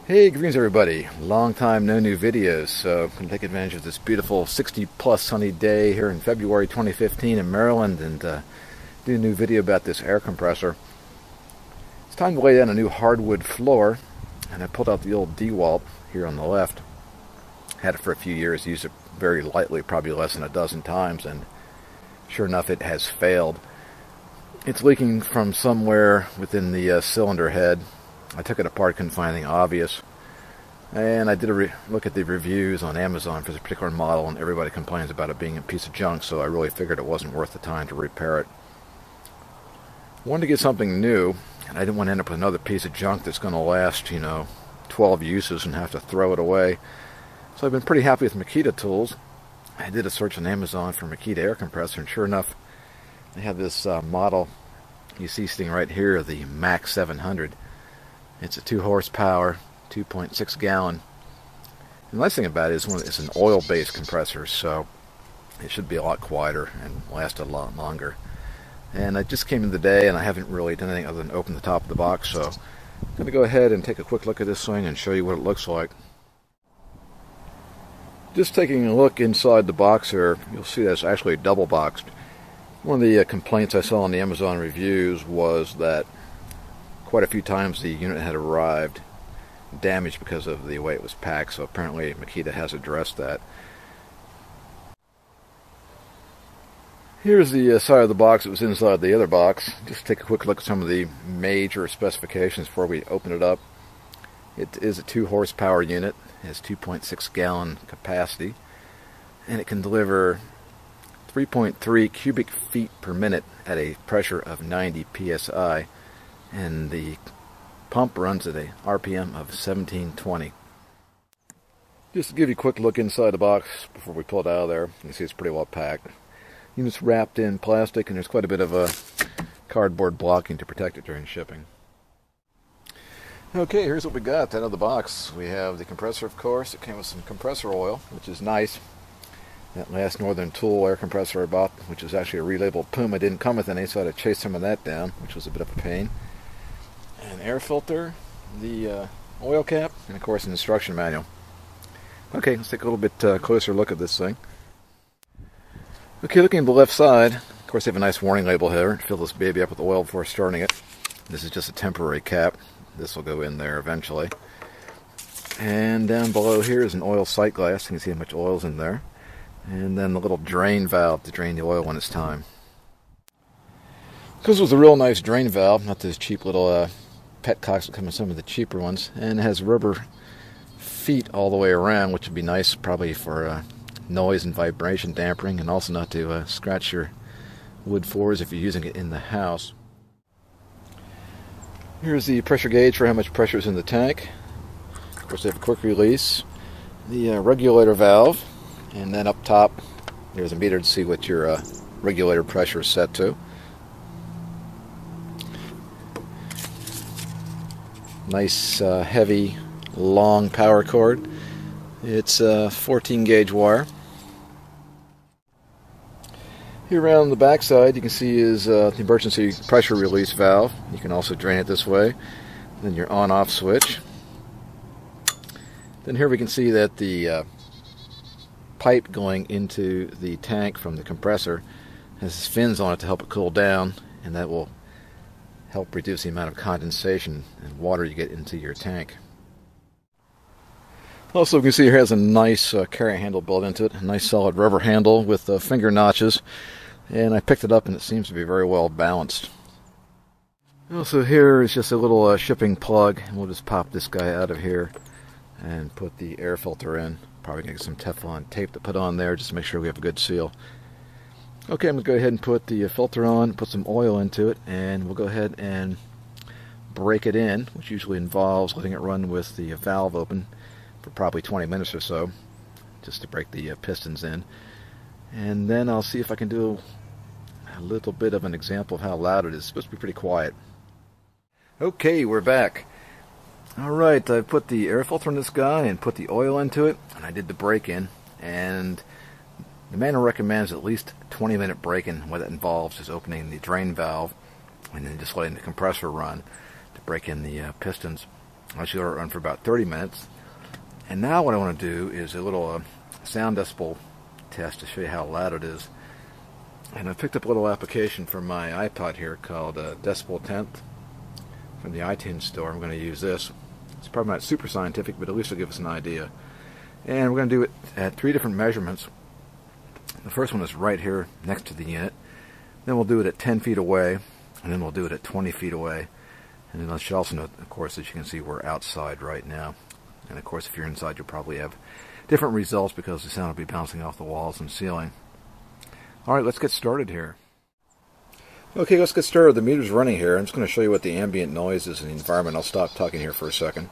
Hey, greetings everybody. Long time no new videos, so I'm going to take advantage of this beautiful 60 plus sunny day here in February 2015 in Maryland and do a new video about this air compressor. It's time to lay down a new hardwood floor, and I pulled out the old DeWalt here on the left. Had it for a few years, used it very lightly, probably less than a dozen times, and sure enough it has failed. It's leaking from somewhere within the cylinder head. I took it apart, couldn't find anything obvious, and I did a look at the reviews on Amazon for this particular model, and everybody complains about it being a piece of junk, so I really figured it wasn't worth the time to repair it. I wanted to get something new, and I didn't want to end up with another piece of junk that's going to last, 12 uses and have to throw it away. So I've been pretty happy with Makita tools. I did a search on Amazon for Makita air compressor, and sure enough, they have this model you see sitting right here, the MAC700. It's a 2 horsepower, 2.6 gallon. And the nice thing about it is it's an oil-based compressor, so it should be a lot quieter and last a lot longer. And I just came in today, and I haven't really done anything other than open the top of the box, so I'm going to go ahead and take a quick look at this thing and show you what it looks like. Just taking a look inside the box here, you'll see that it's actually double boxed. One of the complaints I saw in the Amazon reviews was that quite a few times the unit had arrived damaged because of the way it was packed, so apparently Makita has addressed that. Here's the side of the box that was inside the other box. Just take a quick look at some of the major specifications before we open it up. It is a 2 horsepower unit. It has 2.6 gallon capacity, and it can deliver 3.3 cubic feet per minute at a pressure of 90 psi. And the pump runs at a RPM of 1720. Just to give you a quick look inside the box before we pull it out of there, you can see it's pretty well packed. Unit's wrapped in plastic, and there's quite a bit of a cardboard blocking to protect it during shipping. Okay, here's what we got out of the box. We have the compressor, of course. It came with some compressor oil, which is nice. That last Northern Tool air compressor I bought, which is actually a relabeled Puma, didn't come with any, so I had to chase some of that down, which was a bit of a pain. An air filter, the oil cap, and of course an instruction manual. Okay, let's take a little bit closer look at this thing. Okay, looking at the left side, of course they have a nice warning label here. Fill this baby up with oil before starting it. This is just a temporary cap. This will go in there eventually. And down below here is an oil sight glass. You can see how much oil's in there. And then the little drain valve to drain the oil when it's time. This was a real nice drain valve, not this cheap little petcocks that come in some of the cheaper ones, and it has rubber feet all the way around, which would be nice probably for noise and vibration dampening, and also not to scratch your wood floors if you're using it in the house. Here's the pressure gauge for how much pressure is in the tank. Of course, they have a quick release, the regulator valve, and then up top there's a meter to see what your regulator pressure is set to. Nice heavy long power cord. It's 14 gauge wire. Here around the back side you can see is the emergency pressure release valve. You can also drain it this way. Then your on off switch. Then here we can see that the pipe going into the tank from the compressor has fins on it to help it cool down, and that will help reduce the amount of condensation and water you get into your tank. Also, you can see here has a nice carry handle built into it, a nice solid rubber handle with finger notches, and I picked it up and it seems to be very well balanced. Also, here is just a little shipping plug, and we'll just pop this guy out of here and put the air filter in. Probably going to get some Teflon tape to put on there just to make sure we have a good seal. Okay, I'm going to go ahead and put the filter on, put some oil into it, and we'll go ahead and break it in, which usually involves letting it run with the valve open for probably 20 minutes or so, just to break the pistons in. And then I'll see if I can do a little bit of an example of how loud it is. It's supposed to be pretty quiet. Okay, we're back. Alright, I put the air filter in this guy and put the oil into it, and I did the break-in, and the manual recommends at least 20-minute break-in. What that involves is opening the drain valve and then just letting the compressor run to break in the pistons. I should let it run for about 30 minutes. And now what I want to do is a little sound decibel test to show you how loud it is. And I picked up a little application from my iPod here called Decibel Tenth from the iTunes store. I'm going to use this. It's probably not super scientific, but at least it'll give us an idea. And we're going to do it at 3 different measurements. The first one is right here next to the unit. Then we'll do it at 10 feet away, and then we'll do it at 20 feet away. And then I should also note, of course, as you can see, we're outside right now. And of course, if you're inside, you'll probably have different results because the sound will be bouncing off the walls and ceiling. All right, let's get started here. Okay, let's get started. The meter's running here. I'm just going to show you what the ambient noise is in the environment. I'll stop talking here for a second.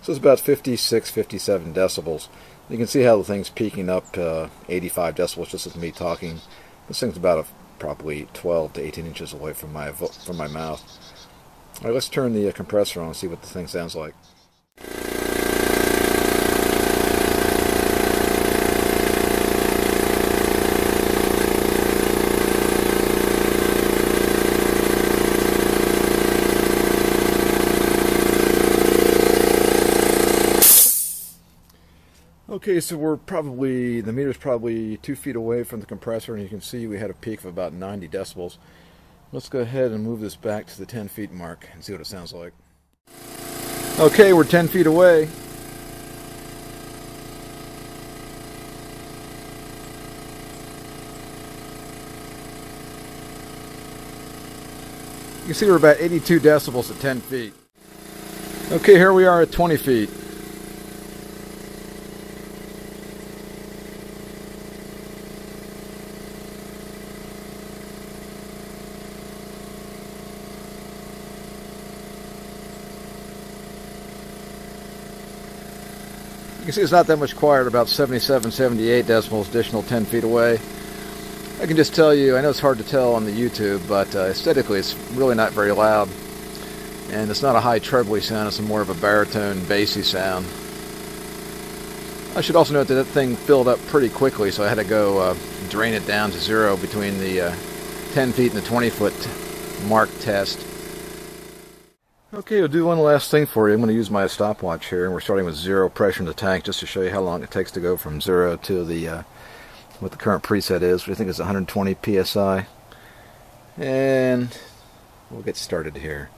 So it's about 56, 57 decibels. You can see how the thing's peaking up 85 decibels just with me talking. This thing's about probably 12 to 18 inches away from my mouth. All right, let's turn the compressor on and see what the thing sounds like. Okay, so the meter's probably 2 feet away from the compressor, and you can see we had a peak of about 90 decibels. Let's go ahead and move this back to the 10 feet mark and see what it sounds like. Okay, we're 10 feet away. You can see we're about 82 decibels at 10 feet. Okay, here we are at 20 feet. You can see it's not that much quieter, about 77, 78 decibels, additional 10 feet away. I can just tell you, I know it's hard to tell on the YouTube, but aesthetically it's really not very loud. And it's not a high trebly sound, it's more of a baritone, bassy sound. I should also note that thing filled up pretty quickly, so I had to go drain it down to 0 between the 10 feet and the 20 foot mark test. Okay, I'll do one last thing for you. I'm going to use my stopwatch here, and we're starting with 0 pressure in the tank just to show you how long it takes to go from 0 to the what the current preset is, which I think is 120 psi. And we'll get started here.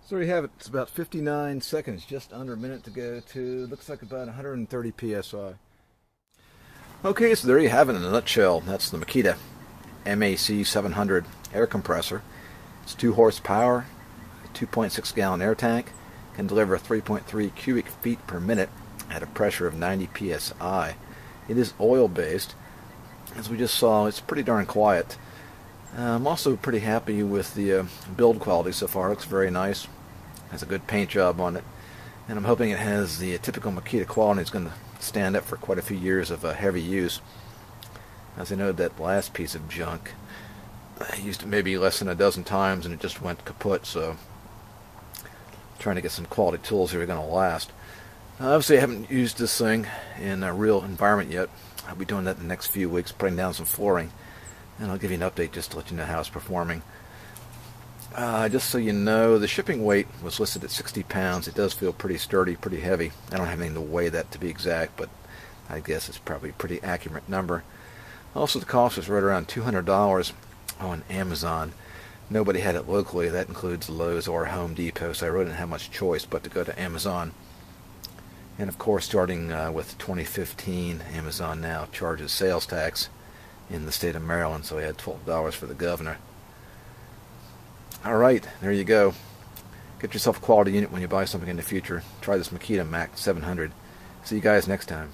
So there you have it. It's about 59 seconds, just under a minute to go to, looks like about 130 psi. Okay, so there you have it in a nutshell. That's the Makita MAC700 air compressor. It's 2 horsepower, a 2.6 gallon air tank, can deliver 3.3 cubic feet per minute at a pressure of 90 psi. It is oil based. As we just saw, it's pretty darn quiet. I'm also pretty happy with the build quality so far. It looks very nice. Has a good paint job on it. And I'm hoping it has the typical Makita quality. It's going to stand up for quite a few years of heavy use. As I know, that last piece of junk, I used it maybe less than a dozen times and it just went kaput. So trying to get some quality tools here are going to last. Obviously I haven't used this thing in a real environment yet. I'll be doing that in the next few weeks, putting down some flooring. And I'll give you an update just to let you know how it's performing. Just so you know, the shipping weight was listed at 60 pounds. It does feel pretty sturdy, pretty heavy. I don't have anything to weigh that to be exact, but I guess it's probably a pretty accurate number. Also, the cost is right around $200. on Amazon. Nobody had it locally. That includes Lowe's or Home Depot, so I really didn't have much choice but to go to Amazon. And of course, starting with 2015, Amazon now charges sales tax in the state of Maryland, so we had $12 for the governor. Alright, there you go. Get yourself a quality unit when you buy something in the future. Try this Makita MAC700. See you guys next time.